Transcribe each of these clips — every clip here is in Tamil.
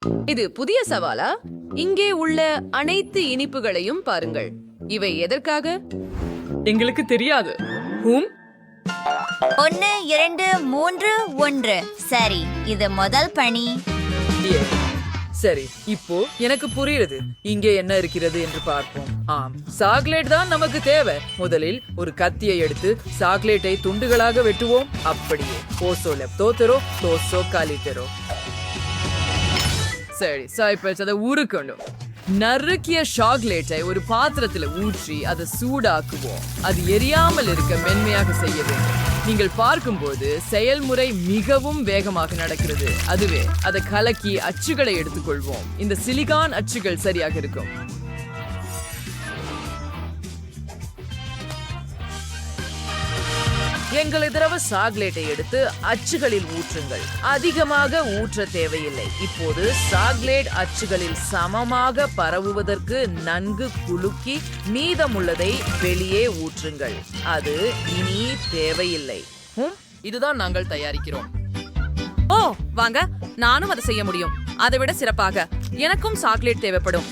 இது புதிய சவாலா? இங்கே உள்ள அனைத்து இனிப்புகளையும் பாருங்கள். இவை எதற்காக? எங்களுக்கு தெரியாது. 1 2 3 1. சரி, இது முதல் பணி. சரி, இப்போ எனக்கு புரியுது இங்கே என்ன இருக்கிறது என்று பார்ப்போம். ஆம், சாக்லேட் தான் நமக்கு தேவை. முதலில் ஒரு கத்தியை எடுத்து சாக்லேட்டை துண்டுகளாக வெட்டுவோம். அப்படியே போசோ லெப்தோத்தரோ தோசோ காலிட்டரோ. சரி, சாய்ப்பேச்சு அதை ஊறுக்கணும். நறுக்கிய சாக்லேட்டை ஒரு பாத்திரத்துல ஊற்றி அதை சூடாக்குவோம். அது எரியாமல் இருக்க மென்மையாக செய்ய வேண்டும். நீங்கள் பார்க்கும்போது செயல்முறை மிகவும் வேகமாக நடக்கிறது. அதுவே அதை கலக்கி அச்சுகளை எடுத்துக்கொள்வோம். இந்த சிலிகான் அச்சுகள் சரியாக இருக்கும். எங்கள் திரவ சாக்லேட்டை எடுத்து அச்சுகளில் ஊற்றுங்கள். அதிகமாக ஊற்ற தேவையில்லை. இப்போது சாக்லேட் அச்சுகளில் சமமாக பரவுவதற்கு நன்கு குலுக்கி மீதமுள்ளதை வெளியே ஊற்றுங்கள். அது இனி தேவையில்லை. இதுதான் நாங்கள் தயாரிக்கிறோம். ஓ வாங்க, நானும் அதை செய்ய முடியும். அதை விட சிறப்பாக எனக்கும் சாக்லேட் தேவைப்படும்.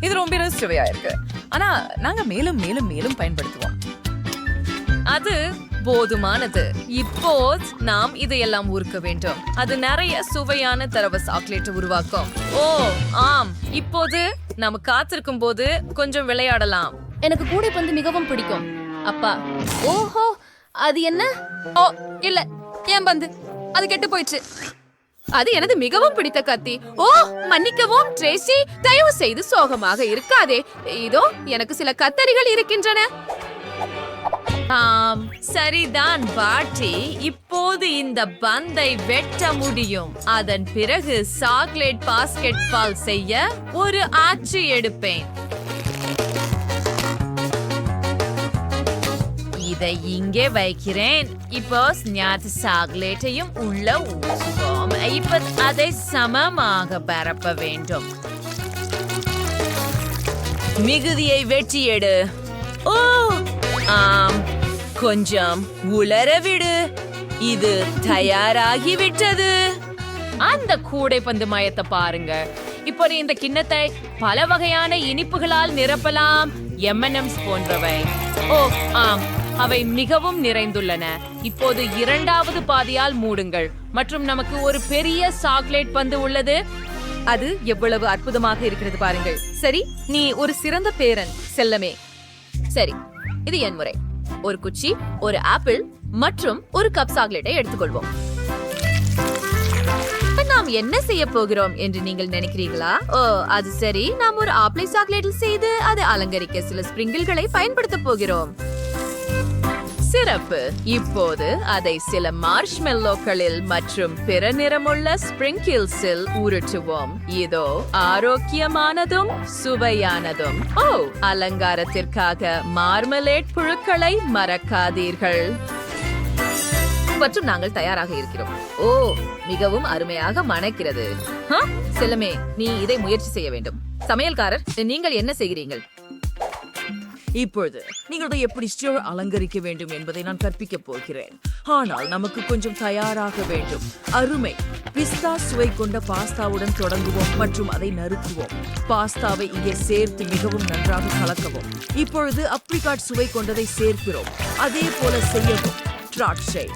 இது ரொம்ப சுவையா இருக்கு. ஆனா நாங்க மேலும் மேலும் மேலும் பயன்படுத்துவோம். அது போதுமானது. இப்போ நாம் இதையெல்லாம் ஊறுக்க வேண்டும். அது நிறைய சுவையான தரவ சாக்லேட் உருவாக்கும். ஓ ஆம், இப்போது நாம காத்திருக்கும் போது கொஞ்சம் விளையாடலாம். எனக்கு கூடைப்பந்து மிகவும் பிடிக்கும். அப்பா, ஓஹோ, அது என்ன? ஓ இல்ல, ஏன் பந்து அது கெட்டு போயிடுச்சு. அது எனது மிகவும் பிடித்த கத்தி. ஓ மன்னிக்கவும் ட்ரேசி, தயவு செய்து சோகமாக இருக்காதே. இதோ எனக்கு சில கத்தரிகள் இருக்கின்றன. ஆம் சரிதான் பாட்டி, இப்போது இந்த பந்தை வெட்ட முடியும். அதன் பிறகு சாக்லேட் பாஸ்கெட் பால் செய்ய ஒரு ஆச்சு எடுப்பேன். இதை இங்கே வைக்கிறேன். இப்போ ஞாத்து சாக்லேட்டையும் உள்ள ஊற்றுவோம். இப்ப அதை சமமாக பரப்ப வேண்டும். மிகுதியை வெட்டி எடு. ஓ ஆம், கொஞ்சம் உலர விடு. இது தயாராகிவிட்டது. அந்த கூடைப்பந்து மயத்தை பாருங்க. இப்போ இந்த கிண்ணத்தை பல வகையான இனிப்புகளால் நிரப்பலாம். M&M's போன்றவை. ஓ ஆம், அவை மிகவும் நிறைந்துள்ளன. இப்போது இரண்டாவது பாதியால் மூடுங்கள் மற்றும் நமக்கு ஒரு பெரிய சாக்லேட் பந்து உள்ளது. அது எவ்வளவு அற்புதமாக இருக்கிறது பாருங்கள். சரி, நீ ஒரு சிறந்த பேரன் செல்லமே. சரி, இது என் முறை. ஒரு குச்சி, ஒரு ஆப்பிள் மற்றும் ஒரு கப் சாக்லேட்டை எடுத்துக்கொள்வோம். நாம் என்ன செய்ய போகிறோம் என்று நீங்கள் நினைக்கிறீர்களா? ஓ அது சரி, நாம் ஒரு ஆப்பிளை சாக்லேட்டில் செய்து அதை அலங்கரிக்க சில ஸ்பிரிங்கிள்களை பயன்படுத்த போகிறோம். சிறப்பு. இப்போது அதை சில மார்ஷ்மெல்லோக்களில் மற்றும் பிற நிறமுள்ள ஸ்பிரிங்கிள்ஸில் உருட்டுவோம். இதோ ஆரோக்கியமானதும் சுவையானதும். ஓ அலங்காரத்திற்காக மார்மலேட் புழுக்களை மறக்காதீர்கள். மற்றும் நாங்கள் தயாராக இருக்கிறோம். ஓ மிகவும் அருமையாக மணக்கிறது. செல்லமே, நீ இதை முயற்சி செய்ய வேண்டும். சமையல்காரர், நீங்கள் என்ன செய்கிறீர்கள்? இப்பொழுது நீங்கள் எப்படி ஸ்டோர் அலங்கரிக்க வேண்டும் என்பதை நான் கற்பிக்க போகிறேன். ஆனால் நமக்கு கொஞ்சம் தயாராக வேண்டும். அருமை. பிஸ்தா சுவை கொண்ட பாஸ்தாவுடன் தொடங்குவோம் மற்றும் அதை நறுக்குவோம். பாஸ்தாவை இங்கே சேர்த்து மிகவும் நன்றாக கலக்கவும். இப்பொழுது அப்ரிகாட் சுவை கொண்டதை சேர்க்கிறோம். அதே போல செய்யவும். திராட்சை,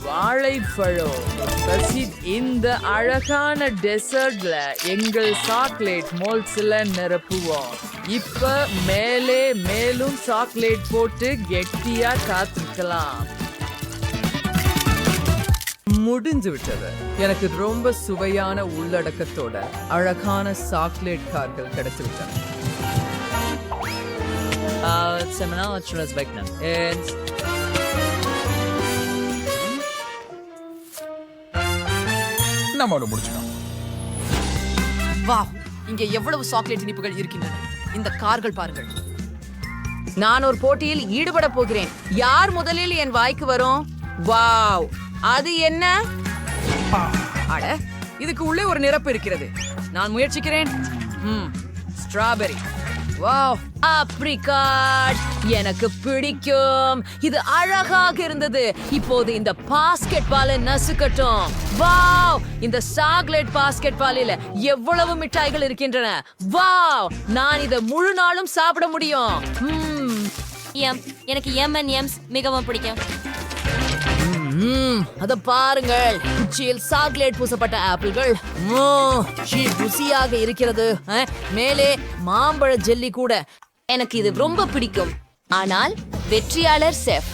வாழைப்பழம். இந்த அழகான டெசர்ட்ல எங்கள் சாக்லேட் மோல்ஸ்ல நிரப்புவோம். இப்ப மேலே மேலும் சாக்லேட் போட்டு கெட்டியா காத்திருக்கலாம். முடிஞ்சு விட்டது. எனக்கு ரொம்ப சுவையான உள்ளடக்கத்தோட அழகான சாக்லேட் கார்கள் கிடைத்து விட்டன. வாவ், இங்கே எவ்வளவு சாக்லேட் இனிப்புகள் இருக்கின்றன. இந்த கார்கள் பாருங்கள். நான் ஒரு போட்டியில் ஈடுபட போகிறேன். யார் முதலில் என் வாய்க்கு வரும்? வாவ், அது என்ன? அட, இதுக்கு உள்ளே ஒரு நிரப்பு இருக்கிறது. நான் முயற்சிக்கிறேன். ஸ்ட்ராபெரி. வாவ், ஆப்ரிகாட் எனக்கு பிடிக்கும். இது அழகாக இருந்தது. இப்போது இந்த பாஸ்கெட் பாலை நசுக்கட்டும். வாவ், இந்த சாக்லேட் பாஸ்கெட் பாலில் எவ்வளவு மிட்டாய்கள் இருக்கின்றன. வாவ், நான் இதை முழு நாளும் சாப்பிட முடியும். எனக்கு M&M's மிகவும் பிடிக்கும். அத பாருங்கள், உச்சியில் சாக்லேட் பூசப்பட்ட ஆப்பிள்கள். ருசியாக இருக்கிறது. மேலே மாம்பழ ஜெல்லி கூட. எனக்கு இது ரொம்ப பிடிக்கும். ஆனால் வெற்றியாளர் செஃப்.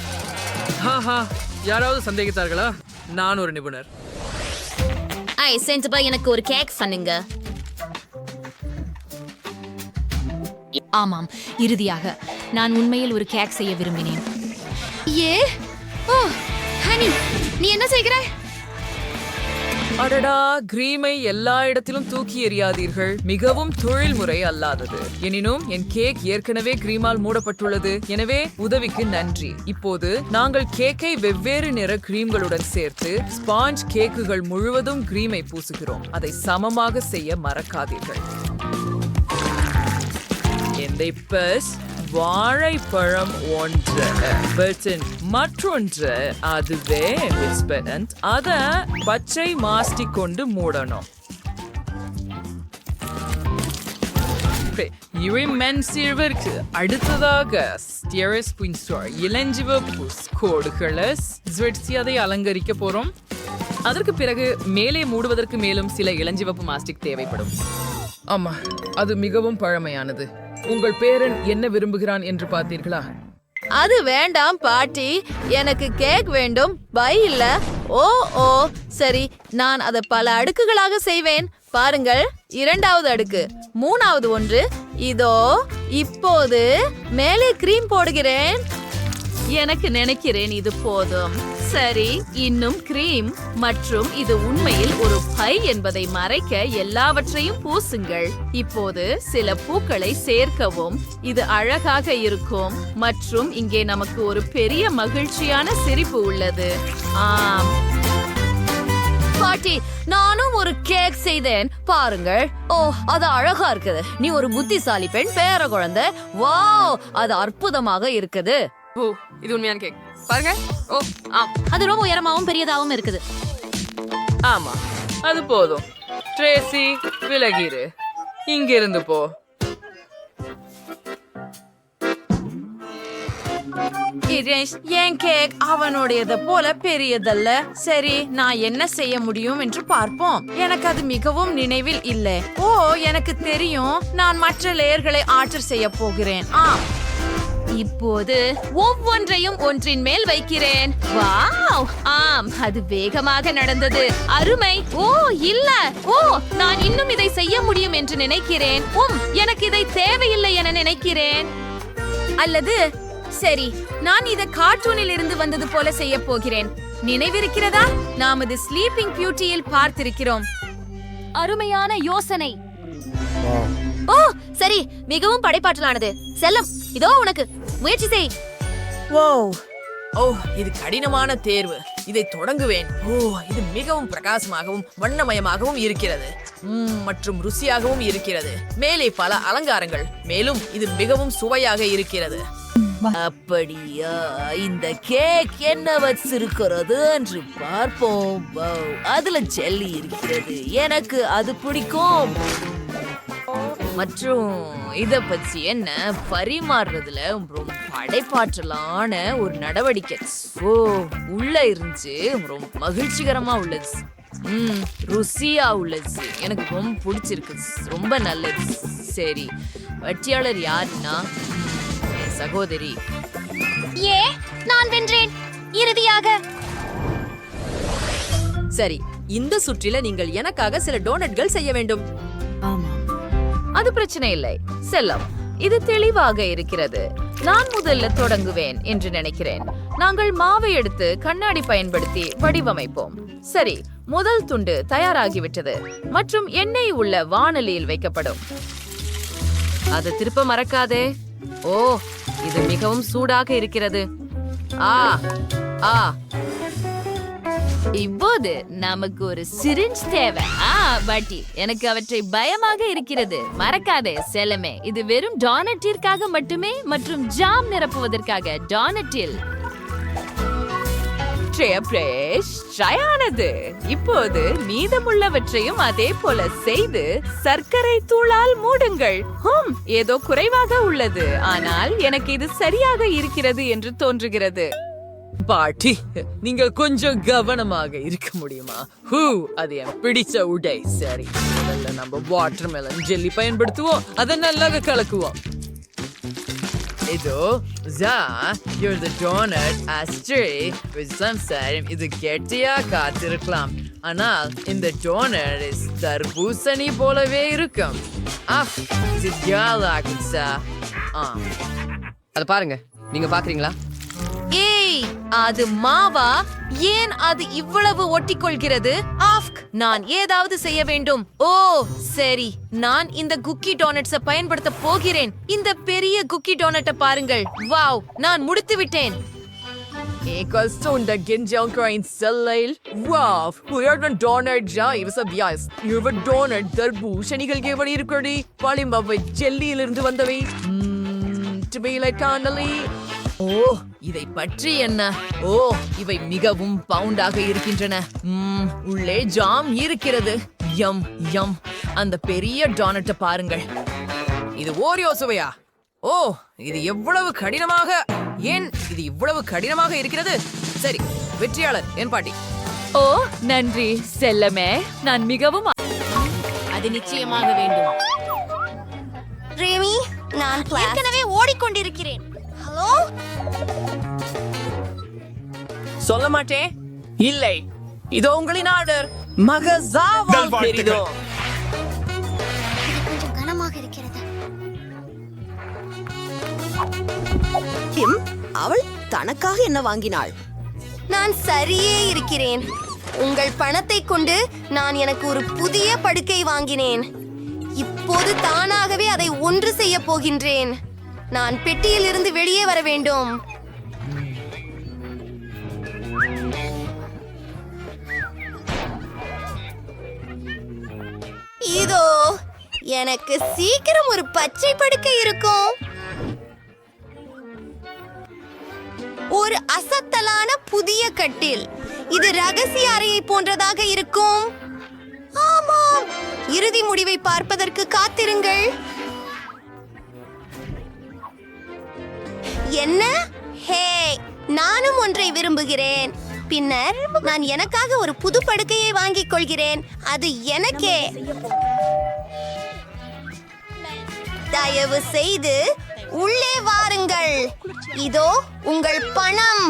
யாராவது சந்தேகித்தார்களா? நான் ஒரு நிபுணர். சென்டபா எனக்கு ஒரு கேக் பண்ணுங்க. ஆமாம், இறுதியாக நான் உண்மையில் ஒரு கேக் செய்ய விரும்பினேன். ஹனி, நீ என்ன செய்கிறாய்? அடடா, கிரீமை எல்லா இடத்திலும் தூக்கி எறியாதீர்கள். மிகவும் தொழில்முறை அல்லாதது. எனினும் என் கேக் ஏற்கனவே கிரீமால் மூடப்பட்டுள்ளது. எனவே உதவிக்கு நன்றி. இப்போது நாங்கள் கேக்கை வெவ்வேறு நிற கிரீம்களுடன் சேர்த்து ஸ்பாஞ்ச் கேக்குகள் முழுவதும் கிரீமை பூசுகிறோம். அதை சமமாக செய்ய மறக்காதீர்கள். வாழைப்பழம் ஒன்று, மற்றொன்று அதுவே அத பச்சை மாஸ்டி கொண்டு மூடணும். அடுத்ததாக இளஞ்சிவப்பு கோடுகளை அதை அலங்கரிக்க போறோம். அதற்கு பிறகு மேலே மூடுவதற்கு மேலும் சில இளஞ்சிவப்பு மாஸ்டிக் தேவைப்படும். ஆமா, அது மிகவும் பழமையானது. உங்கள் பேரன் என்ன விரும்புகிறான் என்று பார்த்தீர்களா? அது வேண்டாம் பாட்டி, எனக்கு கேக் வேண்டும். பை இல்ல. ஓ சரி, நான் அதை பல அடுக்குகளாக செய்வேன். பாருங்கள், 2வது அடுக்கு, 3வது ஒன்று. இதோ இப்போது மேலே கிரீம் போடுகிறேன். எனக்கு நினைக்கிறேன் இது போதும். சரி, இன்னும் கிரீம். மற்றும் இது உண்மையில் ஒரு பை என்பதை மறைக்க எல்லாவற்றையும் பூசுங்கள். இப்போது சில பூக்களை சேர்க்கவும். இது அழகாக இருக்கும். மற்றும் இங்கே நமக்கு ஒரு பெரிய மகிழ்ச்சியான சிரிப்பு உள்ளது. ஆம் பாட்டி, நானும் ஒரு கேக் செய்தேன். பாருங்கள். ஓ, அது அழகா இருக்குது. நீ ஒரு புத்திசாலி பெண், பேர குழந்தை. வாவ், அது அற்புதமாக இருக்குது. ஓ, இது உண்மையான கேக். பாருங்க. ஓ, அது ரொம்ப உயரமாவும் பெரியதாகவும் இருக்குது. ஆமா, அது போதும். ட்ரேசி, விலகிரு. இங்கிருந்து போ. என் கேக் அவனுடையது போல பெரியதல்ல. சரி, நான் என்ன செய்ய முடியும் என்று பார்ப்போம். எனக்கு அது மிகவும் நினைவில் இல்லை. ஓ, எனக்கு தெரியும். நான் மற்ற லேயர்களை ஆர்டர் செய்ய போகிறேன். இப்போது ஒவ்வொன்றையும் ஒன்றின் மேல் வைக்கிறேன். வாவ், ஆம், அது வேகமாக நடந்தது. அருமை. ஓ இல்ல, ஓ, நான் இன்னும் இதை செய்ய முடியும் என்று நினைக்கிறேன். எனக்கு இதை தேவையில்லை என நினைக்கிறேன். அல்லது சரி, நான் இதை கார்ட்டூனில் இருந்து வந்தது போல செய்ய போகிறேன். நினைவிருக்கிறதா? நாம் இது ஸ்லீப்பிங் பியூட்டியில் பார்த்திருக்கிறோம். அருமையான யோசனை. ஓ சரி, மிகவும் படைப்பாற்றலானது. செல்லம், இதோ உனக்கு. முயற்சி செய். ஓ, இது கடினமான தேர்வு. இதை தொடங்குவேன். ஓ, இது மிகவும் பிரகாசமாகவும் வண்ணமயமாகவும் இருக்கிறது. மற்றும் ருசியாகவும் இருக்கிறது. மேலே பல அலங்காரங்கள். மேலும் இது மிகவும் சுவையாக இருக்கிறது. அப்படியா, இந்த கேக் என்ன வச்சிருக்கிறது என்று பார்ப்போம். அதுல ஜெல்லி இருக்கிறது. எனக்கு அது பிடிக்கும். மற்றும் இத பத்தி என்ன பரிமாறுறதுல ரொம்ப படைப்பாற்றலான ஒரு நடவடிக்கை. ஓ, உள்ள இருந்துச்சு. ரொம்ப மகிழ்ச்சிகரமா உள்ளது. ருசியா உள்ளது. எனக்கு ரொம்ப பிடிச்சிருக்கு. ரொம்ப நல்லது. சரி, வெற்றியாளர் யாருன்னா என் சகோதரி. நான் வென்றேன் இறுதியாக. சரி, இந்த சுற்றில நீங்கள் எனக்காக சில டோனட்கள் செய்ய வேண்டும். அது பிரச்சனை இல்லை. செல்லம், இது தெளிவாக இருக்கிறது. நான் முதல்ல தொடங்குவேன் என்று நினைக்கிறேன். நாங்கள் மாவை எடுத்து கண்ணாடி பயன்படுத்தி வடிவமைப்போம். சரி, முதல் துண்டு தயாராகிவிட்டது மற்றும் எண்ணெய் உள்ள வாணலியில் வைக்கப்படும். அதை திருப்ப மறக்காதே. ஓ, இது மிகவும் சூடாக இருக்கிறது. இப்போது நமக்கு ஒரு சிரிஞ்ச் தேவை. பாட்டி, எனக்கு அவற்றை பயமாக இருக்கிறது. மறக்காதே செல்லமே, இது வெறும் டோனட்டிற்காக மட்டுமே மற்றும் ஜாம் நிரப்புவதற்காக. டோனட்டில் ஆனது. இப்போது மீதமுள்ளவற்றையும் அதே போல செய்து சர்க்கரை தூளால் மூடுங்கள். ஏதோ குறைவாக உள்ளது, ஆனால் எனக்கு இது சரியாக இருக்கிறது என்று தோன்றுகிறது. பாட்டி, நீங்கள் கொஞ்சம் கவனமாக இருக்க முடியுமா? அது என் பிடிச்ச உடை. சரி, முதல்ல நம்ம வாட்டர்மெலன் ஜெல்லி பயன்படுத்துவோம். அதை நல்லா கலக்குவோம். இதோ you're the donut astray with some சாரம். இது கெட்டியா காத்திருக்கலாம், ஆனால் இந்த டோனட் தர்பூசணி போலவே இருக்கும். அத பாருங்க, நீங்க பாக்குறீங்களா? ஏய், அது மாவா? ஏன் அது இவ்வளவு ஒட்டிக்கொள்கிறது? நான் ஏதாவது செய்ய வேண்டும். ஓ சரி, நான் இந்த குக்கி டோனட்ஸை பயன்படுத்த போகிறேன். இந்த பெரிய குக்கி டோனட்டை பாருங்கள். வாவ், நான் முடித்து விட்டேன். தர்பூசணிகள் எப்படி இருக்கிறது? பாலிம்பாவை ஜெல்லியிலிருந்து வந்தவை. ஓ, இதை பற்றி என்ன? ஓ, இவை மிகவும் பவுண்டாக இருக்கின்றன. உள்ளே ஜாம் இருக்கிறது. யம் யம். அந்த பெரிய டோனட்டை பாருங்கள். இது ஓரியோ சுவையா? ஓ, இது எவ்வளவு கடினமாக, ஏன் இது இவ்வளவு கடினமாக இருக்கிறது? சரி, வெற்றியாளர் என் பாட்டி. ஓ நன்றி செல்லமே, நான் மிகவும் அது நிச்சயமாக வேண்டும். ரேமி, நான் ஏற்கனவே ஓடிக்கொண்டிருக்கிறேன். ஹலோ, சொல்ல மாட்டேன். இல்லை, இதோ உங்களின் ஆர்டர். மகசாவால் பெரிதோ. கொஞ்சம் கனமாக இருக்கிறது. அவள் தனக்காக என்ன வாங்கினாள்? நான் சரியே இருக்கிறேன். உங்கள் பணத்தை கொண்டு நான் எனக்கு ஒரு புதிய படுக்கை வாங்கினேன். இப்போது தானாகவே அதை ஒன்று செய்ய போகின்றேன். நான் பெட்டியில் இருந்து வெளியே வர வேண்டும். இதோ, எனக்கு சீக்கிரம் ஒரு பச்சை படுக்கை இருக்கும். ஒரு அசத்தலான புதிய கட்டில். இது ரகசிய அறையை போன்றதாக இருக்கும். ஆமாம், இறுதி முடிவை பார்ப்பதற்கு காத்திருங்கள். என்ன? ஹே, நானும் ஒன்றை விரும்புகிறேன். பின்னர் நான் எனக்காக ஒரு புது படுக்கையை வாங்கிக் கொள்கிறேன். அது எனக்கே. தயவு செய்து உள்ளே வாருங்கள். இதோ உங்கள் பணம்.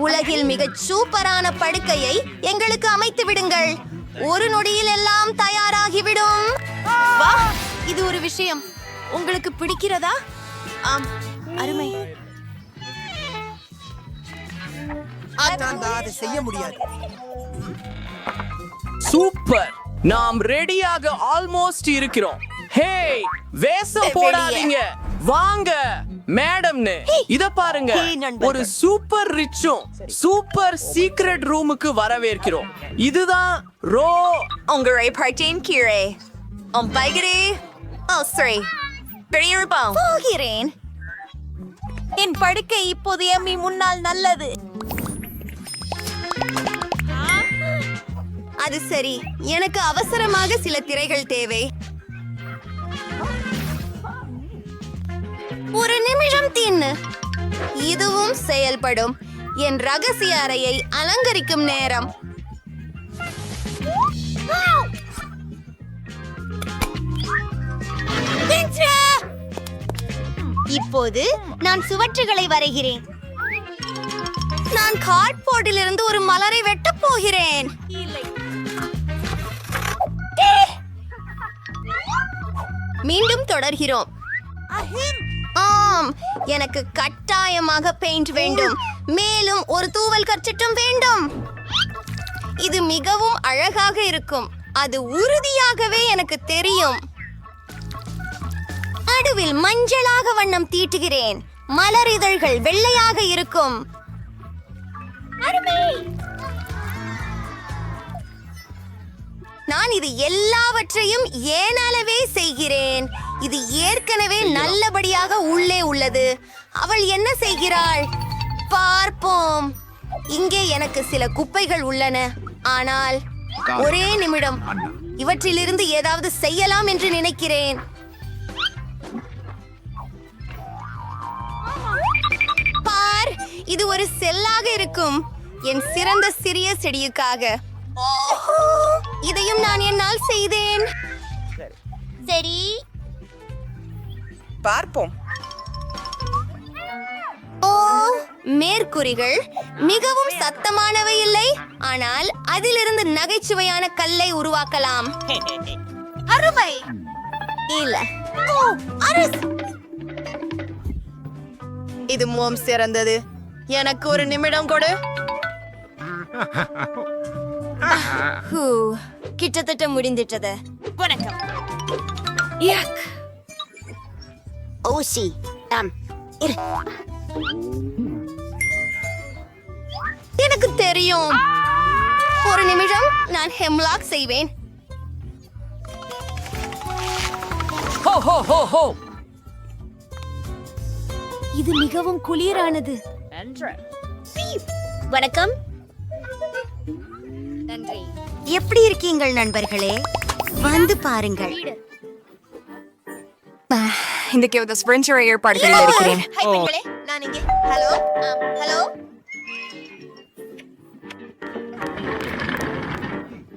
உலகில் மிகச் சூப்பரான படுக்கையை எங்களுக்கு அமைத்து விடுங்கள். ஒரு நொடியில் எல்லாம் தயாராகிவிடும். வா, இது ஒரு விஷயம். உங்களுக்கு பிடிக்கிறதா? ஆம், அருமை. அதை செய்ய முடியாது. சூப்பர், நாம் ரெடியாக ஆல்மோஸ்ட் இருக்கிறோம். ஹே, வேஷம் போடாதீங்க, வாங்க மேடம்னு. இத பாருங்க, ஒரு சூப்பர் ரிச்சும் சூப்பர் சீக்ரெட் ரூமுக்கு வரவேற்கிறோம். இதுதான் ரோ. உங்களை பார்த்தேன் கீழே. பைகரே. ஓ சரி, பெரியப்பா போகிறேன். என் படுக்கை இப்போது எம்மி முன்னால் நல்லது. அது சரி, எனக்கு அவசரமாக சில திரைகள் தேவை. ஒரு நிமிஷம் தின்னு. இதுவும் செயல்படும். என் ரகசிய அறையை அலங்கரிக்கும் நேரம். இப்போது நான் சுவற்றுகளை வரைகிறேன். நான் கார்ட்போர்டில் இருந்து ஒரு மலரை வெட்டப் போகிறேன். மீண்டும் தொடர்கிறோம். ஆம், எனக்கு கட்டாயமாக பெயிண்ட் வேண்டும். மேலும் ஒரு தூவல் கர்ச்சிட்டும் வேண்டும். இது மிகவும் அழகாக இருக்கும். அது உறுதியாகவே எனக்கு தெரியும். நடுவில் மஞ்சளாக வண்ணம் தீட்டுகிறேன். மலர் இதழ்கள் வெள்ளையாக இருக்கும். நான் இது எல்லாவற்றையும் ஏனாலவே செய்கிறேன். இது ஏற்கனவே நல்லபடியாக உள்ளே உள்ளது. அவள் என்ன செய்கிறாள் பார்ப்போம். இங்கே எனக்கு சில குப்பைகள் உள்ளன, ஆனால் ஒரே நிமிடம், இவற்றிலிருந்து ஏதாவது செய்யலாம் என்று நினைக்கிறேன். பார், இது ஒரு செல்லாக இருக்கும். என் சிறந்த சிறிய செடியுக்காக. ஓஹோ, இதையும் நான் என்னால் செய்தேன். சரி, பார்ப்போம். ஓ, மேற்கூறிகள் மிகவும் சத்தமானவை இல்லை, ஆனால் அதிலிருந்து நகைச்சுவையான கல்லை உருவாக்கலாம். அருமை இல்ல. ஓ, அரஸ். இது மிகவும் சிறந்தது. எனக்கு ஒரு நிமிடம் கொடு. ஹூ, கிட்டத்தட்ட முடிந்துட்டது. வணக்கம். ஓசி இரு. எனக்கு தெரியும். ஒரு நிமிடம், நான் ஹெம்லாக் செய்வேன். ஹோ ஹோ ஹோ ஹோ. இது மிகவும் குளிரானது. வணக்கம். நன்றி. எப்படி இருக்கீங்கள் நண்பர்களே? வந்து பாருங்கள். இந்த கேவத ஸ்பிரின்சர் ஏற்பாடுகளில் இருக்கிறேன். ஹாய் பெண்களே, நான் இங்கே. Hello hello.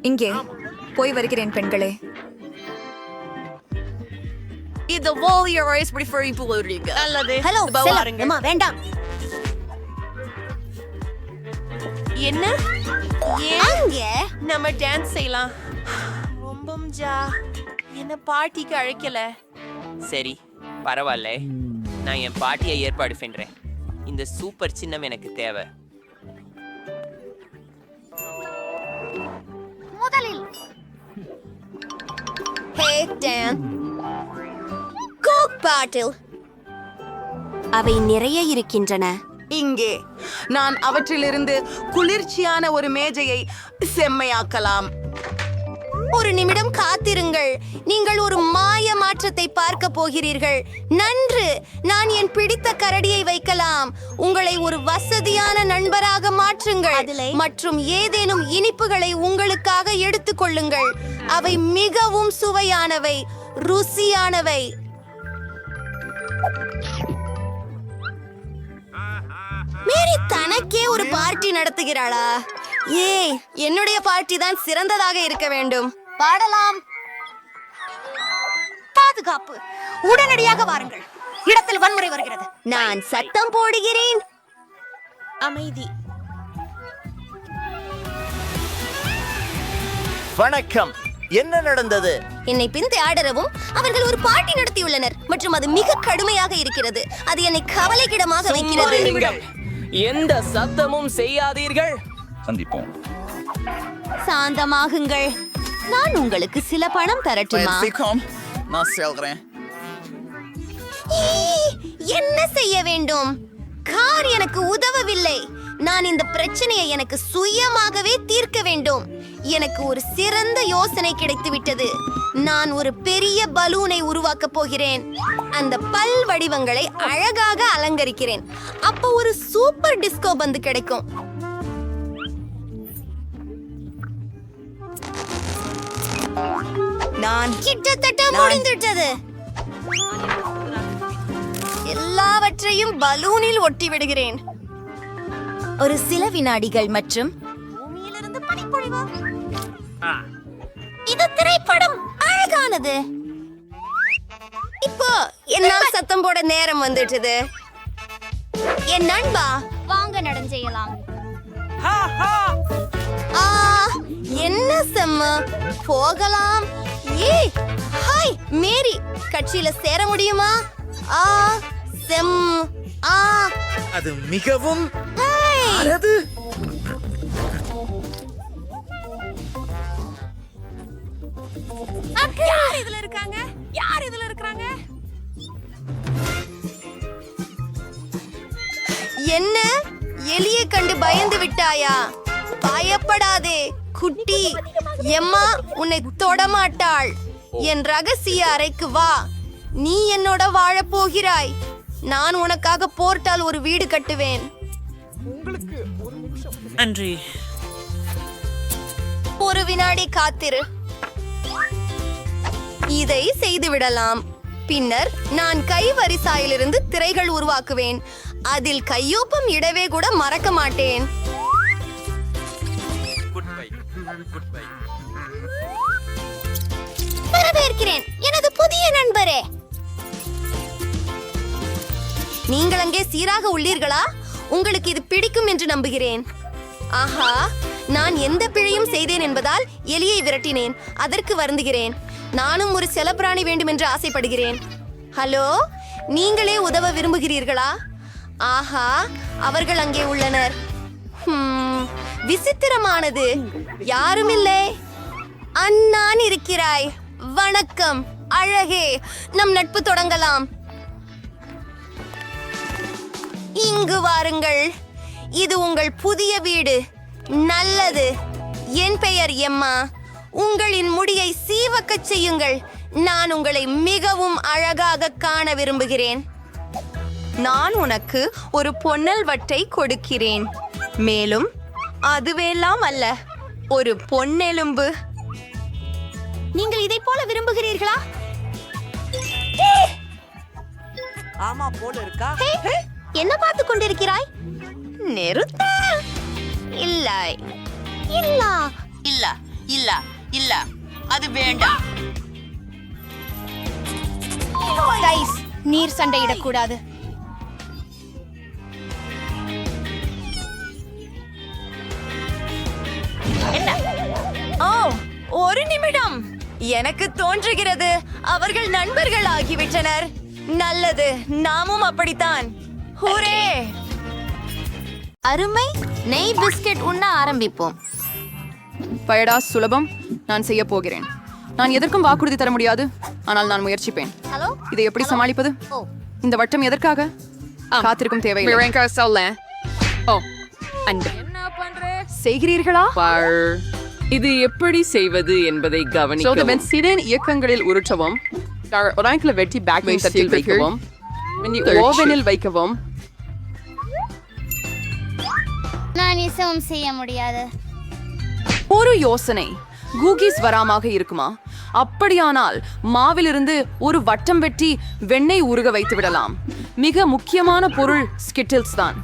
இங்கே போய் வருகிறேன் பெண்களே. இந்த வாலியர் ஐஸ் ப்ரிஃபரி புலரிங்க. ஹலோ அம்மா, வேண்டாம். என்ன அங்கே நம்ம டான்ஸ் செய்யலாம். என்ன பார்ட்டிக்கு அழைக்கல. சரி, பரவாயில்ல. நான் என் பாட்டியை ஏற்பாடு பண்றேன். இந்த சூப்பர் சின்னம் எனக்கு தேவை. முதலில் ஹே டான் கோக் பாட்டில். அவை நிறைய இருக்கின்றன. இங்கே நான் அவற்றிலிருந்து குளிர்ச்சியான ஒரு மேஜையை செம்மையாக்கலாம். ஒரு நிமிடம் காத்திருங்கள். நீங்கள் ஒரு மாய மாற்றத்தை பார்க்க போகிறீர்கள். நன்று, நான் என் பிடித்த கரடியை வைக்கலாம். உங்களை ஒரு வசதியான நண்பராக மாற்றுங்கள் மற்றும் ஏதேனும் இனிப்புகளை உங்களுக்காக எடுத்துக்கொள்ளுங்கள். அவை மிகவும் சுவையானவை, ருசியானவை. மேரி தனக்கே ஒரு பார்ட்டி நடத்துகிறாளா? ஏய், என்னுடைய பார்ட்டி தான் சிறந்ததாக இருக்க வேண்டும். பாடலாம். பாதுகாப்பு, உடனடியாக வாருங்கள். இடத்தில் வன்முறை வருகிறது. நான் சத்தம் போடுகிறேன். அமைதி. வணக்கம். என்ன நடந்தது? என்னை பின்தொடரவும் அவர்கள் ஒரு பார்ட்டி நடத்தியுள்ளனர் மற்றும் அது மிக கடுமையாக இருக்கிறது. அது என்னை கவலைக்கிடமாக வைக்கிறது. நீங்கள் எந்த சத்தமும் செய்யாதீர்கள். சந்திப்போம். சாந்தமாகுங்கள். நான் உங்களுக்கு சில பணம் தரட்டுமா? நான் செல்றேன். என்ன செய்ய வேண்டும்? கார் எனக்கு உதவவில்லை. நான் இந்த பிரச்சனையை எனக்கு சுயமாகவே தீர்க்க வேண்டும். எனக்கு ஒரு சிறந்த யோசனை கிடைத்துவிட்டது. நான் ஒரு பெரிய பலூனை உருவாக்கப் போகிறேன். அந்த பல் வடிவங்களை அழகாக அலங்கரிக்கிறேன். அப்போ ஒரு சூப்பர் டிஸ்கோ பந்து கிடைக்கும். நான் கிட்டத்தட்ட முடிந்துவிட்டது. எல்லாவற்றையும் பலூனில் ஒட்டி விடுகிறேன். ஒரு சில வினாடிகள் மற்றும் பூமியிலிருந்து பனிப்பொழிவு. இது திரைப்படம் அழகானது. இப்போ என்னால் சத்தம் போட நேரம் வந்துட்டது. என் நண்பா, வாங்க நடஞ்செய்யலாம். என்ன செம்ம, போகலாம். ஏய், ஹாய் மேரி, கட்சியில சேர முடியுமா? செம். அது மிகவும் அது யார் இதுல இருக்காங்க? யார் இதுல இருக்காங்க? என்ன, எலியை கண்டு பயந்து விட்டாயா? பயப்படாதே, குட்டி எம்மா உன்னை தொடமாட்டாள். என் ரகசிய அறைக்கு வா. நீ என்னோட வாழப் போகிறாய். நான் உனக்காக போர்ட்டால் ஒரு வீடு கட்டுவேன். நன்றி. ஒரு வினாடி காத்திரு. இதை செய்து விடலாம். பின்னர் நான் கைவரிசாயிலிருந்து திரைகள் உருவாக்குவேன். அதில் கையொப்பம் இடவே கூட மறக்க மாட்டேன். வரவேற்கிறேன் எனது புதிய நண்பரே. நீங்கள் அங்கே சீராக உள்ளீர்களா? உங்களுக்கு இது பிடிக்கும் என்று நம்புகிறேன். ஆஹா, நான் எந்த பிழையும் செய்தேன் என்பதால் எலியை விரட்டினேன். அதற்கு வருந்துகிறேன். நானும் ஒரு செல்லப்பிராணி வேண்டும் என்று ஆசைப்படுகிறேன். ஹலோ, நீங்களே உதவ விரும்புகிறீர்களா? ஆஹா, அவர்கள் அங்கே உள்ளனர். விசித்திரமானது. யாரும் இல்லை. அண்ணான் இருக்கிறாய். வணக்கம் அழகே, நம் நட்பு தொடங்கலாம். இங்கு வாருங்கள். இது உங்கள் புதிய வீடு. நல்லது. என் பெயர் எம்மா. உங்களின் முடியை சீவக்கச் செய்யுங்கள். நான் உங்களை மிகவும் அழகாக காண விரும்புகிறேன். நான் உனக்கு ஒரு பொன்னல் வட்டை கொடுக்கிறேன். மேலும் அதுவெல்லாம் அல்ல, ஒரு பொன்னெலும்பு. நீங்கள் இதை போல விரும்புகிறீர்களா? ஆமா போல இருக்கா? என்ன பார்த்து கொண்டிருக்கிறாய்? நிறுத்த. இல்லை இல்ல இல்ல இல்ல இல்ல, அது வேண்டாம். கைஸ், நீர் சண்டையிடக்கூடாது. ஒரு நிமிடம். எனக்கு தோன்றுகிறது அவர்கள் நண்பர்கள் ஆகிவிட்டனர். நல்லது, நாமும் அப்படித்தான். ஹூரே! அருமை. நெய் பிஸ்கட் உண்ண ஆரம்பிப்போம். பயடா சுலபம். நான் செய்ய போகிறேன். நான் எதற்கும் வாக்குறுதி தர முடியாது, ஆனால் நான் முயற்சிப்பேன். ஹலோ, இதை எப்படி சமாளிப்பது? இந்த வட்டம் எதற்காக? காத்திருக்கும் தேவையில்லை. செய்கிறீர்களா? இது எப்படி செய்வது என்பதை கவனிக்கவும். சிறன் இயக்கங்களில் உருட்டவும், வெட்டி பேக்கிங் தட்டில் வைக்கவும், ஓவனில் வைக்கவும். நான் எதுவும் செய்ய முடியாது. ஒரு யோசனை. கூகிஸ் வராமாக இருக்குமா? அப்படியானால் மாவிலிருந்து ஒரு வட்டம் வெட்டி வெண்ணெய் உருக வைத்து விடலாம். மிக முக்கியமான பொருள் ஸ்கிட்டில்ஸ் தான்.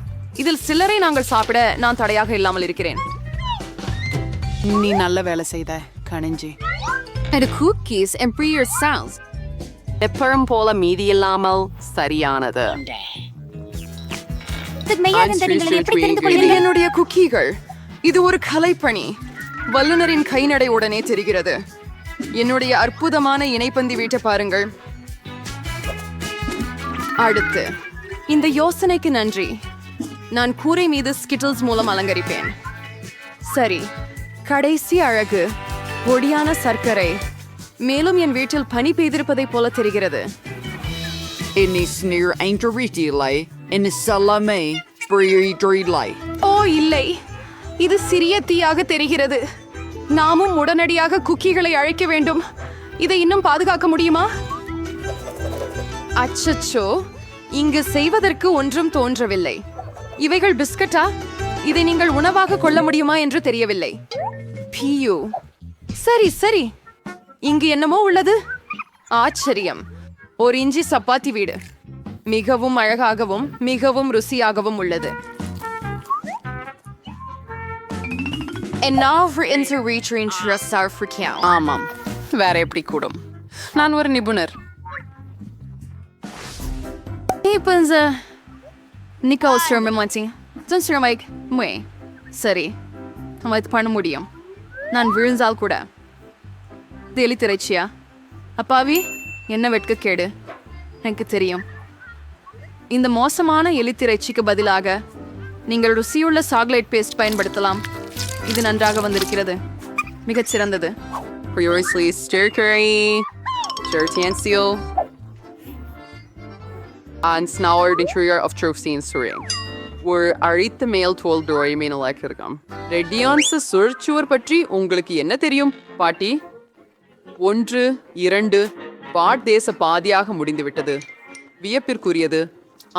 இதில் சிலரை நாங்கள் சாப்பிட நான் தடையாக இல்லாமல் இருக்கிறேன். நீ நல்ல வேலை செய்த கணிஞ்சி. குக்கீஸ் எம்பிரியர் சவுண்ட்ஸ் எப்பறம் போல மீதி இல்லாமல் சரியானது. இது என்னுடைய குக்கீகள். இது ஒரு கலைப்பணி. வல்லுநரின் கைநடை உடனே தெரிகிறது. என்னுடைய அற்புதமான இணைப்பந்தி வீட்டை பாருங்கள். அடுத்து இந்த யோசனைக்கு நன்றி. நான் கூரை மீது ஸ்கிட்டில்ஸ் மூலம் அலங்கரிப்பேன். சரி, கடைசி அழகு பொடியான சர்க்கரை. மேலும் என் வீட்டில் பனி பெய்திருப்பதை போல தெரிகிறது. ஓ இல்லை, இது சிறிய தீயாக தெரிகிறது. நாமும் உடனடியாக குக்கீகளை அழைக்க வேண்டும். இதை இன்னும் பாதுகாக்க முடியுமா? அச்சச்சோ, இங்கு செய்வதற்கு ஒன்றும் தோன்றவில்லை. இவைகள் பிஸ்கட்டா? இதை நீங்கள் உணவாக கொள்ள முடியுமா என்று தெரியவில்லை. பியூ. சரி சரி, இங்கு என்னமோ உள்ளது. ஆச்சரியம். ஒரு இஞ்சி சப்பாத்தி வீடு. மிகவும் அழகாகவும் மிகவும் ருசியாகவும் உள்ளது. ஆமாம், வேற எப்படி கூடும்? நான் ஒரு நிபுணர். சரி, நம்ம இது பண்ண முடியும். நான் விழுந்தால் கூட. எலி திரைச்சியா? அப்பாவி, என்ன வெட்கக்கேடு. எனக்கு தெரியும். இந்த மோசமான எலி திரைச்சிக்கு பதிலாக நீங்கள் ருசியுள்ள சாக்லேட் பேஸ்ட் பயன்படுத்தலாம். இது நன்றாக வந்திருக்கிறது. மிகச் சிறந்தது. Previously stir curry, utensil, and snoured interior of trophy and stirring. ஒரு அழித்த மேல் தோல் டோயமீன் இருக்கும். ரெட்டியான்ஸ் சுழற்சுவர் பற்றி உங்களுக்கு என்ன தெரியும் பாட்டி? 1, 2 பாட் தேச பாதியாக முடிந்துவிட்டது. வியப்பிற்குரியது.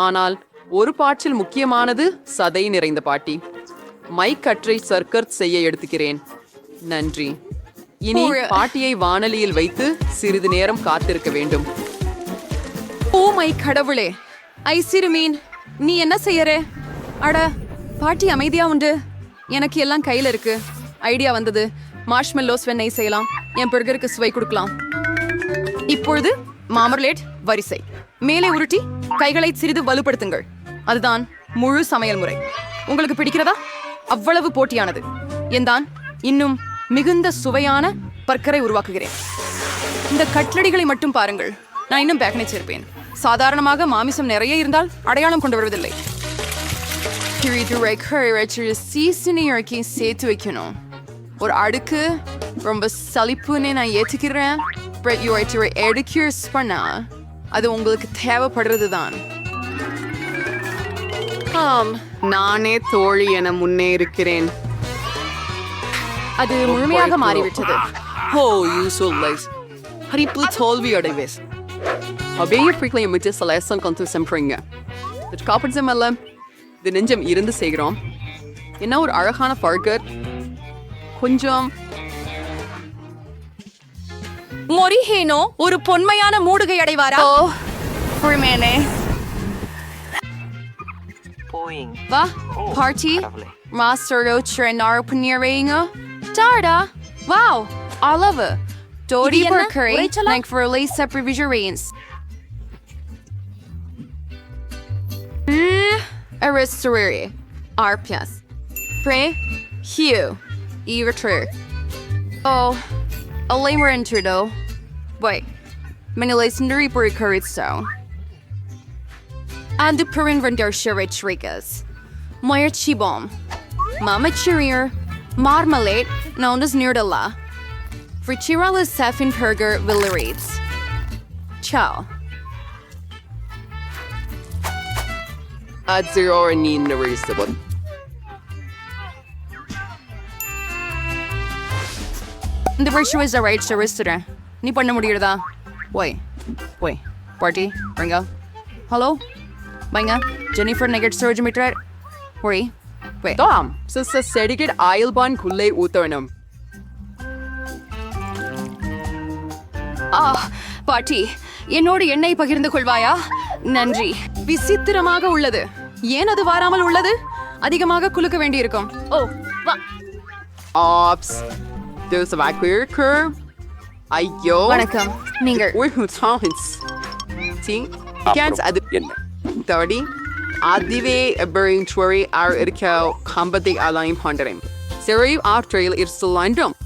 ஆனால் ஒரு பாட்டில் முக்கியமானது சதை நிறைந்த பாட்டி. மைக் கற்றை சர்க்கர் செய்ய எடுத்துக்கிறேன். நன்றி. இனி பாட்டியை வானலியில் வைத்து சிறிது நேரம் காத்திருக்க வேண்டும். ஓ மை கடவுளே, சிறுமீன், நீ என்ன செய்யறே? அட, பாட்டி அமைதியா உண்டு. எனக்கு எல்லாம் கையில இருக்கு. ஐடியா வந்தது. மார்ஷ்மெல்லோஸ் வெண்ணெய் செய்யலாம். என் பர்கருக்கு சுவை கொடுக்கலாம். இப்பொழுது மாமர்லேட் வரிசை மேலே உருட்டி கைகளை சிறிது வலுப்படுத்துங்கள். அதுதான் முழு சமையல் முறை. உங்களுக்கு பிடிக்கிறதா? அவ்வளவு போட்டியானது. என்தான் இன்னும் மிகுந்த சுவையான பர்கரை உருவாக்குகிறேன். இந்த கட்லடிகளை மட்டும் பாருங்கள். நான் இன்னும் பேக்கனை சேர்ப்பேன். சாதாரணமாக மாமிசம் நிறைய இருந்தால் அடையாளம் கொண்டு வருவதில்லை. சேர்த்து வைக்கணும். ஒரு அடுக்கு ரொம்ப சலிப்புன்னு நான் ஏற்றுக்கிறேன். பண்ணா அது உங்களுக்கு தேவைப்படுறது தான். நானே தோழி என முன்னேறுகிறேன். அது முழுமையாக மாறிவிட்டது. ஓ யூசுல்லைஸ் ஹரிப்பு தோல்வி அடைவேஸ். அப்படியே ஃப்ரீக்லையும் மிச்ச சலேசம் கொண்டு செம்புறீங்க. காப்பிடுச்சமல்ல, இது நெஞ்சம் இருந்து செய்கிறோம். என்ன ஒரு அழகான பர்கர். கொஞ்சம் மொரிஹேனோ ஒரு பொன்மையான மூடுகை அடைவாரா? வா பார்ட்டி மாஸ்டரோ ட்ரெனார் பண்ணியறீங்க. டாடா வாவ் அளவு டோடி பர்கரை like for lace up refrigerants. Arrestorere Arpias Pre Hugh Evertre. Oh a lamer intrudo. Wait many legendary burgers so and the Perin vendor Sherrich Rigas Moyer Chibom Mama Chirier Marmalade known as Nerdala Frichirala Safin Burger Villarates. Ciao. at 0 நீ நவரிசபன். இந்த விஷயம் is right சரிஸ்டரே. நீ பண்ண முடியறதா? Wait. Party, bring up. Hello? Banga, Jennifer Nugget Surge Mitra. Wait. Tom, so sedicate aisle bun kulle utanam. பாட்டி, என்னோடு எண்ணெய் பகிர்ந்து கொள்வாயா? நன்றி. விசித்திரமாக உள்ளது. ஏன் அது வாராமல் உள்ளது? அதிகமாக குலுக்க வேண்டியிருக்கும். ஓ வா. Ops. There's a vacuum curve. ஐயோ. வணக்கம். நீங்கள் ஒரு சான்ஸ். Think. Can't அது என்ன? 30. அதுவே bearing story are இருக்கோ கம்பத்தை அலைன் பண்றேன். சரி ஆஃப்டரில் it's லண்டம்.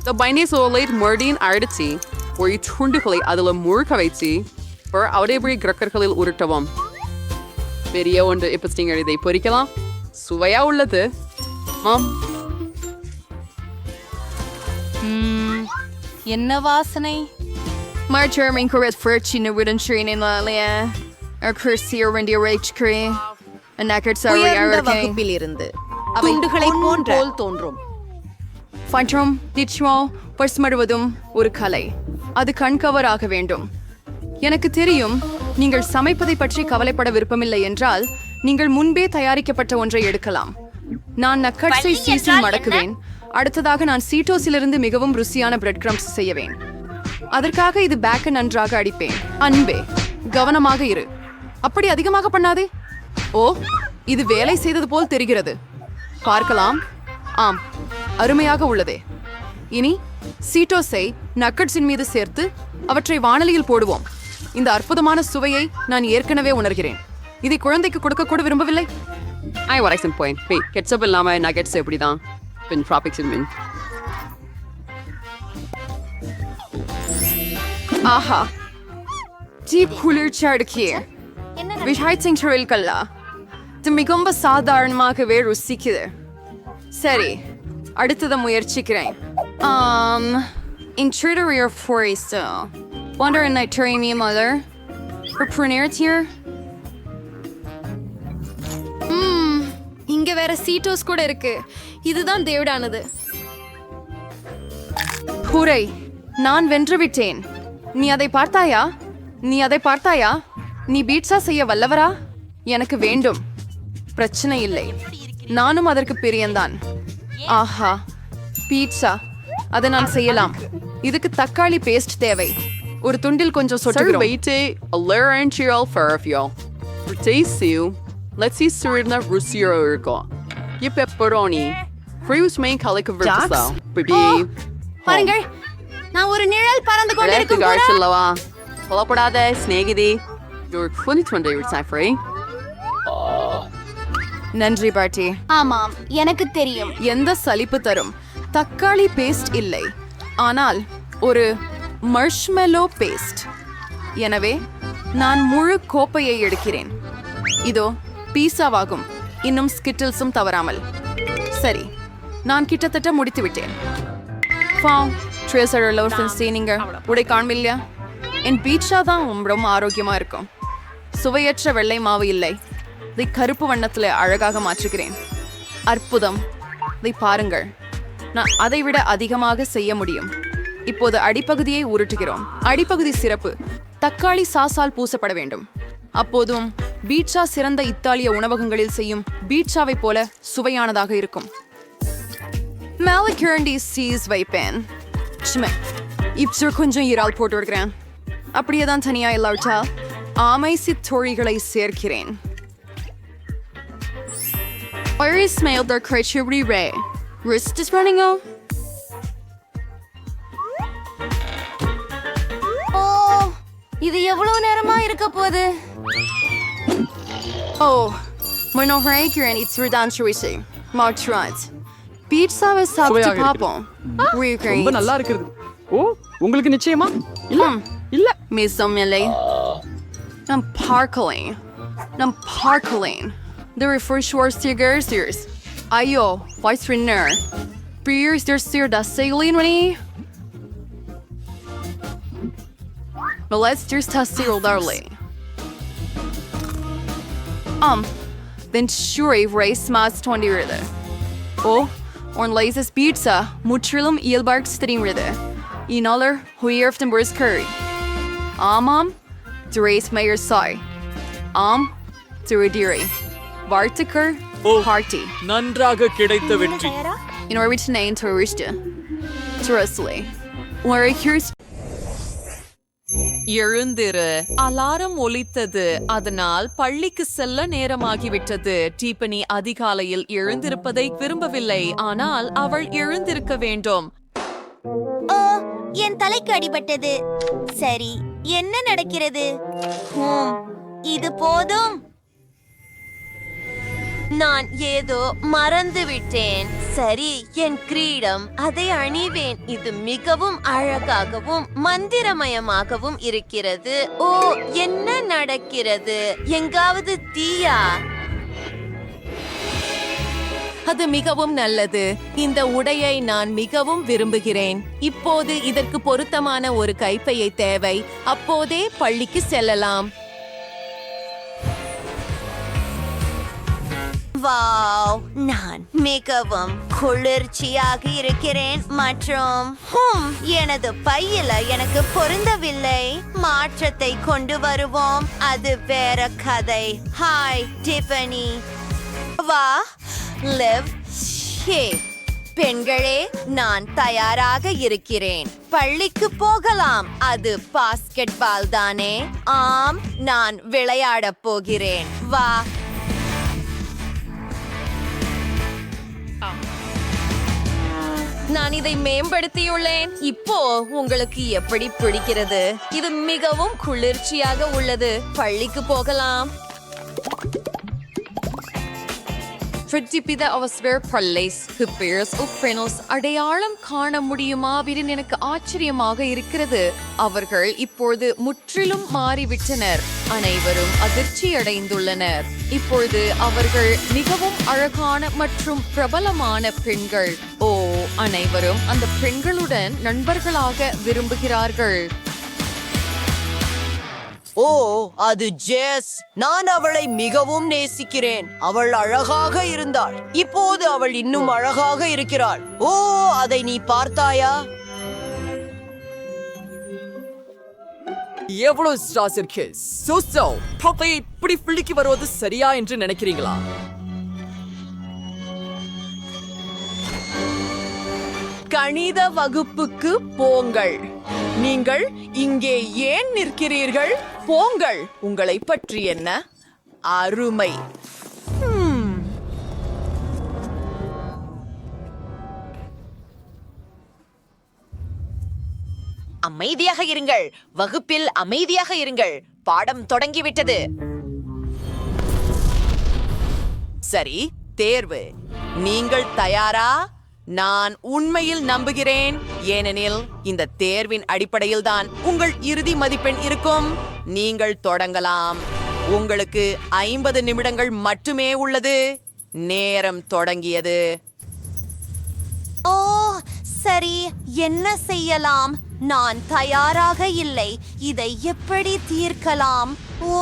The binary solid murdin artity ஒரு துண்டுகளை அதில் முழுக்க வைத்து அவடைபடி கிரக்கர்களில் உருட்டவும். பெரிய ஒன்று இப்போ நீங்கள் இதை பொறிக்கலாம். சுவையா உள்ளது. என்ன வாசனை? Marjorie Correct for Chinawood training Lalia or Cursier Randy Rage Cree and Nackard Sorry வகுப்பில் இருந்து துண்டுகளை போல் தோன்றும். Phantom Ditchmo பர்ஸ்மடுவதும் ஒரு கலை. அது கண்கவர் ஆக வேண்டும். எனக்கு தெரியும், நீங்கள் சமைப்பதை பற்றி கவலைப்பட விருப்பமில்லை என்றால் நீங்கள் முன்பே தயாரிக்கப்பட்ட ஒன்றை எடுக்கலாம். நான் நக்கட்ஸை சீசில் மடக்குவேன். அடுத்ததாக நான் சீட்டோஸிலிருந்து மிகவும் ருசியான பிரெட் கிரம்ஸ் செய்யவேன். அதற்காக இது பேக்க நன்றாக அடிப்பேன். அன்பே, கவனமாக இரு. அப்படி அதிகமாக பண்ணாதே. ஓ, இது வேலை செய்தது போல் தெரிகிறது. பார்க்கலாம். ஆம், அருமையாக உள்ளதே. இனி சீட்டோஸை நக்கட்ஸின் மீது சேர்த்து அவற்றை வாணலியில் போடுவோம். இந்த அற்புதமான சுவையை நான் ஏற்கனவே உணர்கிறேன். இதை குழந்தைக்கு கொடுக்க கூட விரும்பவில்லை. வரைக்கும் போய் கெட்சப் இல்லாம நகெட்ஸ் எப்படிதான் பின் ப்ராபிக்ஸ் மின். ஆஹா, டீப் குளிர்ச்சி அடுக்கிய விஷயத்தின்கல்ல இது மிகவும் சாதாரணமாகவே ருசிக்குது. சரி, அடுத்ததை முயற்சிக்கிறேன். Interior forest. Wonder and night turning me mother. For pruneer tier. வேற சீட்டோஸ் கூட இருக்கு. இதுதான் தேவடானது. ஹூரை, நான் வென்றுவிட்டேன். நீ அதை பார்த்தாயா? நீ பீட்சா செய்ய வல்லவரா? எனக்கு வேண்டும். பிரச்சனை இல்லை, நானும் அதற்கு பிரியந்தான். ஆஹா, பீட்சா, அதை நான் செய்யலாம். இதுக்கு தக்காளி பேஸ்ட் தேவை. ஒரு துண்டில் கொஞ்சம் சொட்டுகிறோம். Servete allarential farfio. Protesiu. Let's see surna rusiro urgo. Ye pepperoni. Freus main calico versa. Baby. பாருங்கள், நான் ஒரு நிழல் பறந்து கொண்டிருக்கும் புறா. Garchalawa. Polapodade snagidi. Your 2020 time free. நன்றி பாட்டி. ஆமாம், எனக்கு தெரியும். எந்த சலிப்பு தரும் தக்காளி பேஸ்ட் இல்லை, ஆனால் ஒரு மர்ஷ்மெலோ பேஸ்ட். எனவே நான் முழு கோப்பையை எடுக்கிறேன். இதோ பீஸாவாகும், இன்னும் ஸ்கிட்டில்ஸும் தவறாமல். சரி, நான் கிட்டத்தட்ட முடித்து விட்டேன். நீங்க உடை காண்பில்லையா? என் பீட்சா தான் ரொம்ப ஆரோக்கியமா இருக்கும். சுவையற்ற வெள்ளை மாவு இல்லை, இதை கருப்பு வண்ணத்தில் அழகாக மாற்றுகிறேன். அற்புதம், இதை பாருங்கள். நான் அதை விட அதிகமாக செய்ய முடியும். இப்போது அடிப்பகுதியை உருட்டுகிறோம். அடிப்பகுதி சிறப்பு தக்காளி சாஸால் பூசப்பட வேண்டும். அப்போதும் பீட்சா சிறந்த இத்தாலிய உணவகங்களில் செய்யும் பீட்சாவை போல சுவையானதாக இருக்கும். மேலக்கிரண்டி சீஸ் வைப்பேன். இப்போ கொஞ்சம் இறால் போட்டு விடுகிறேன். அப்படியே தான் தனியா இல்லாவிட்டா ஆமை சித்தோழிகளை சேர்க்கிறேன். I smelled their creativity ray. Wrist is running out. இது எவ்வளவு நேரமா இருக்க போகுது? Manoharan it's redundancy. Martrant. பீட்சாவை சாப்பிட்டு பாப்போம். ரொம்ப நல்லா இருக்குது. ஓ, உங்களுக்கு நிச்சயமா? இல்ல. மிஸ்ஸமில்லை. நான் பார்க்கலேன். The refresh stickers. Ayo, vice winner. Beers there's still the sailing money. But let's just test it darling. Then sure race mass 20 rida. Oh, on latest pizza, mutrillum eelbark sitting rida. Inaller, huir of the burst curry. Mom, to race mayor soy. To rediri. Vartiker, party. நன்றாக கிடைத்த வெற்றி. In order to name tourista. Terresly. Where here's எழுந்திரு. அலாரம் ஒலித்தது, அதனால் பள்ளிக்கு செல்ல நேரமாகிவிட்டது. டீபனி அதிகாலையில் எழுந்திருப்பதை விரும்பவில்லை, ஆனால் அவள் எழுந்திருக்க வேண்டும். என் தலைக்கு அடிபட்டது. சரி, என்ன நடக்கிறது? இது போதும். நான் ஏதோ மறந்து விட்டேன். சரி, என் கிரீடம், அதை அணிவேன். இது மிகவும் அழகாகவும் மந்திரமயமாகவும் இருக்கிறது. ஓ, என்ன நடக்கிறது? எங்காவது தீயா? அது மிகவும் நல்லது. இந்த உடையை நான் மிகவும் விரும்புகிறேன். இப்போது இதற்கு பொருத்தமான ஒரு கைப்பையை தேவை. அப்போதே பள்ளிக்கு செல்லலாம். வாவ், நான் மிகவும் குளிர்ச்சியாக இருக்கிறேன். மற்றும் எனது பையில எனக்கு பொருந்தவில்லை. மாற்றத்தை கொண்டு வருவோம், அது வேற கதை. Hi Tiffany. வா லிவ். பெண்களே, நான் தயாராக இருக்கிறேன். பள்ளிக்கு போகலாம். அது பாஸ்கெட் பால் தானே? ஆம், நான் விளையாடப் போகிறேன். வா. நான் இதை மேம்படுத்தியுள்ளேன். இப்போ உங்களுக்கு எப்படி பிடிக்கிறது? இது மிகவும் குளிர்ச்சியாக உள்ளது. பள்ளிக்கு போகலாம். அடையாளம் காண முடியுமா? எனக்கு ஆச்சரியமாக இருக்கிறது. அவர்கள் இப்பொழுது முற்றிலும் மாறிவிட்டனர். அனைவரும் அதிர்ச்சி அடைந்துள்ளனர். இப்பொழுது அவர்கள் மிகவும் அழகான மற்றும் பிரபலமான பெண்கள். ஓ, அனைவரும் அந்த பெண்களுடன் நண்பர்களாக விரும்புகிறார்கள். ஓ, அது ஜெஸ். நான் அவளை மிகவும் நேசிக்கிறேன். அவள் அழகாக இருந்தாள். இப்போது அவள் இன்னும் அழகாக இருக்கிறாள். ஓ, அதை நீ பார்த்தாயா? எவ்வளவு ஸ்டார்ஸ் இருக்கு? சோ பாப்பா இப்படி பிள்ளைக்கு வருவது சரியா என்று நினைக்கிறீங்களா? கணித வகுப்புக்கு போங்கள். நீங்கள் இங்கே ஏன் நிற்கிறீர்கள்? போங்கள். உங்களை பற்றி என்ன? அருமை. அமைதியாக இருங்கள். வகுப்பில் அமைதியாக இருங்கள். பாடம் தொடங்கிவிட்டது. சரி, தேர்வு. நீங்கள் தயாரா? நான் உண்மையில் நம்புகிறேன், ஏனெனில் இந்த தேர்வின் அடிப்படையில் தான் உங்கள் இறுதி மதிப்பெண் இருக்கும். நீங்கள் தொடங்கலாம். உங்களுக்கு 50 நிமிடங்கள் மட்டுமே உள்ளது. நேரம் தொடங்கியது. ஓ சரி, என்ன செய்யலாம்? நான் தயாராக இல்லை. இதை எப்படி தீர்க்கலாம்? ஓ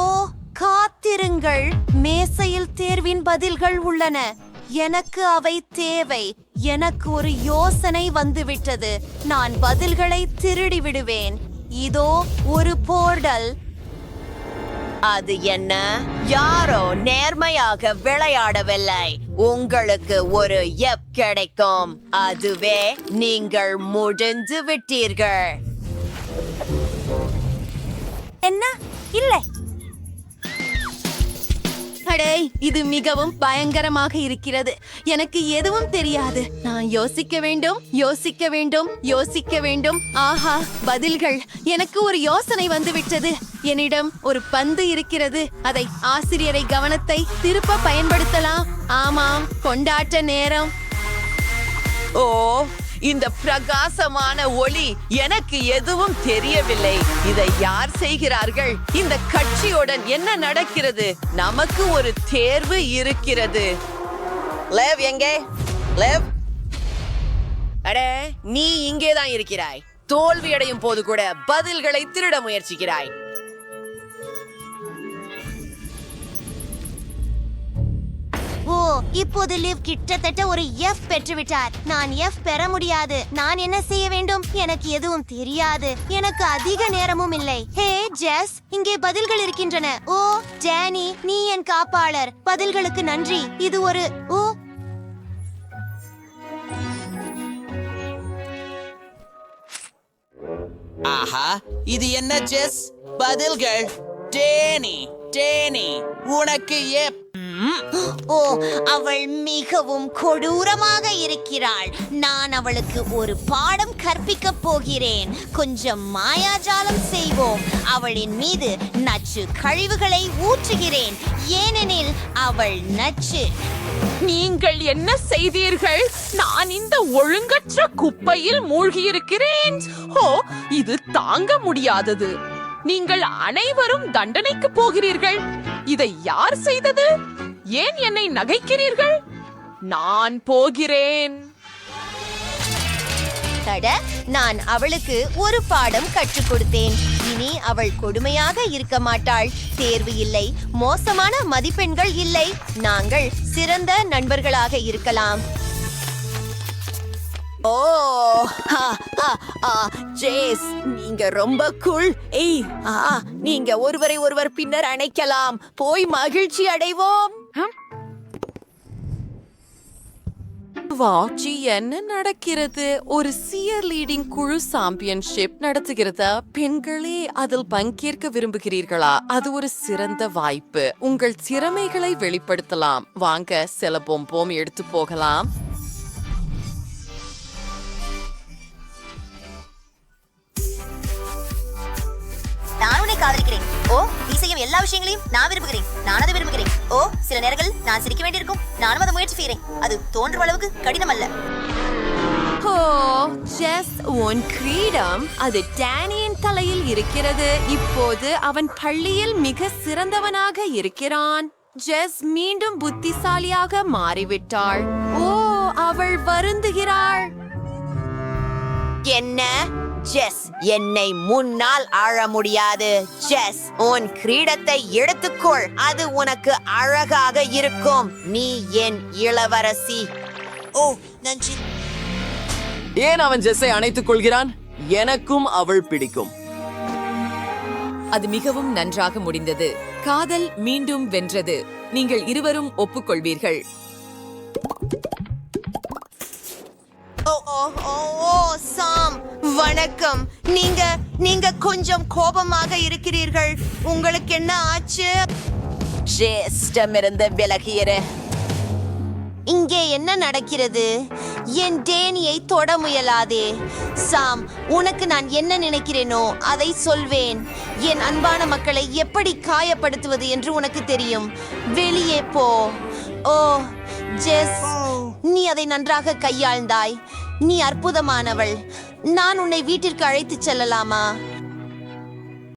காத்திருங்கள். மேசையில் தேர்வின் பதில்கள் உள்ளன. எனக்கு அவை தேவை. எனக்கு ஒரு யோசனை வந்துவிட்டது. நான் பதில்களை திருடி விடுவேன். இதோ ஒரு போர்டல். அது என்ன? யாரோ நேர்மையாக விளையாடவில்லை. உங்களுக்கு ஒரு எப் கிடைக்கும். அதுவே நீங்கள் முடிந்து விட்டீர்கள். என்ன? இல்லை. அடே, இது மிகவும் பயங்கரமாக இருக்கிறது. எனக்கு எதுவும் தெரியாது. நான் யோசிக்க வேண்டும், யோசிக்க வேண்டும், யோசிக்க வேண்டும். ஆஹா, பதில்கள். எனக்கு ஒரு யோசனை வந்துவிட்டது. என்னிடம் ஒரு பந்து இருக்கிறது. அதை ஆசிரியரை கவனத்தை திருப்ப பயன்படுத்தலாம். ஆமாம், கொண்டாட்ட நேரம். ஓ, இந்த பிரகாசமான ஒளி. எனக்கு எதுவும் தெரியவில்லை. இதை யார் செய்கிறார்கள்? இந்த கட்சியுடன் என்ன நடக்கிறது? நமக்கு ஒரு தேர்வு இருக்கிறது. லேவ் எங்கே? லேவ், அடே, நீ இங்கேதான் இருக்கிறாய். தோல்வி அடையும் போது கூட பதில்களை திருட முயற்சிக்கிறாய். ஓ, இப்போது லிவ் கிட்டத்தட்ட ஒரு எஃப் பெற்றுவிட்டார். நான் எஃப் பெற முடியாது. நான் என்ன செய்ய வேண்டும்? எனக்கு எதுவும் தெரியாது. எனக்கு அதிக நேரமும் இல்லை. ஹே ஜெஸ், இங்கே பதில்கள் இருக்கின்றன. ஓ டேனி, நீ என் காப்பாளர். பதில்களுக்கு நன்றி. இது ஒரு ஓ ஆஹா, இது என்ன ஜெஸ்? பதில்கள். டேனி, டேனி, உனக்கு ஓ, அவள் மிகவும் கொடூரமாக இருக்கிறாள். நான் அவளுக்கு ஒரு பாடம் கற்பிக்கப் போகிறேன். கொஞ்சம் மாயாஜாலம் செய்வோம். அவளின் மீது நச்சு கழிவுகளை ஊற்றுகிறேன், ஏனெனில் அவள் நச்சு. நீங்கள் என்ன செய்தீர்கள்? நான் இந்த ஒழுங்கற்ற குப்பையில் மூழ்கியிருக்கிறேன். ஓ, இது தாங்க முடியாதது. நீங்கள் அனைவரும் தண்டனைக்கு போகிறீர்கள். இதை யார் செய்தது? ஏன் என்னை நகைக்கிறீர்கள்? நான் போகிறேன். தட, நான் அவளுக்கு ஒரு பாடம் கற்றுக் கொடுத்தேன். இனி அவள் கொடுமையாக இருக்க மாட்டாள். தேர்வு இல்லை, மோசமான மதிப்பெண்கள் இல்லை. நாங்கள் சிறந்த நண்பர்களாக இருக்கலாம். ஓ, ஜேஸ், நீங்க ரொம்ப கூல். ஏய், நீங்க ஒருவரை ஒருவர் பின்னர் அணைக்கலாம். போய் மகிழ்ச்சி அடைவோம். வாட்சி, என்ன நடக்கிறது? ஒரு சியர் லீடிங் குழு சாம்பியன்ஷிப் நடத்துகிறதா? பெண்களே அதில் பங்கேற்க விரும்புகிறீர்களா? அது ஒரு சிறந்த வாய்ப்பு. உங்கள் திறமைகளை வெளிப்படுத்தலாம். வாங்க, சில பொம்போம் எடுத்து போகலாம். நான் உன்னை காதலிக்கிறேன். ஓ, நீ செய்யும் எல்லா விஷயங்களையும் நான் விரும்புகிறேன். நான் அதை விரும்புகிறேன். ஓ, சில நேரங்களில் நான் சிரிக்க வேண்டியிருக்கும். நானும் அதை முயற்சி செய்கிறேன். அது தோன்றும் அளவுக்கு கடினம் அல்ல. ஓ ஜெஸ், உன் கிரீடம் அது டேனியின் தலையில் இருக்கிறது. இப்போது அவன் பள்ளியில் மிக சிறந்தவனாக இருக்கிறான். ஜெஸ் மீண்டும் புத்திசாலியாக மாறிவிட்டாள். ஓ, அவள் வருந்துகிறாள். என்ன? ஜெஸ் என்னை முன்னால் ஆழ முடியாது. ஜெஸ் உன் கிரீடத்தை எடுத்துக்கொள், அது உனக்கு அழகாக இருக்கும். நீ என் இளவரசி. ஓ நன்றி. ஏன் அவன் ஜெஸ்ஸை அணைத்துக் கொள்கிறான்? எனக்கும் அவள் பிடிக்கும். அது மிகவும் நன்றாக முடிந்தது. காதல் மீண்டும் வென்றது. நீங்கள் இருவரும் ஒப்புக்கொள்வீர்கள். ஓ ஓ ஓ ஓ சாம், வணக்கம். நீங்க கொஞ்சம் கோபமாக இருக்கிறீர்கள். உங்களுக்கு என்ன ஆச்சு? ஜெஸ்டமிருந்து விலகியரு. இங்கே என்ன நடக்கிறது? என் டேனியை தொட முயலாதே. சாம், உனக்கு நான் என்ன நினைக்கிறேனோ அதை சொல்வேன். என் அன்பான மக்களை எப்படி காயப்படுத்துவது என்று உனக்கு தெரியும். வெளியே போ. ஓ ஜெஸ், நீ அதை நன்றாக கையாள்ந்தாய். நீ அற்புதமானவள். நான் உன்னை வீட்டிற்கு அழைத்துச் செல்லலாமா?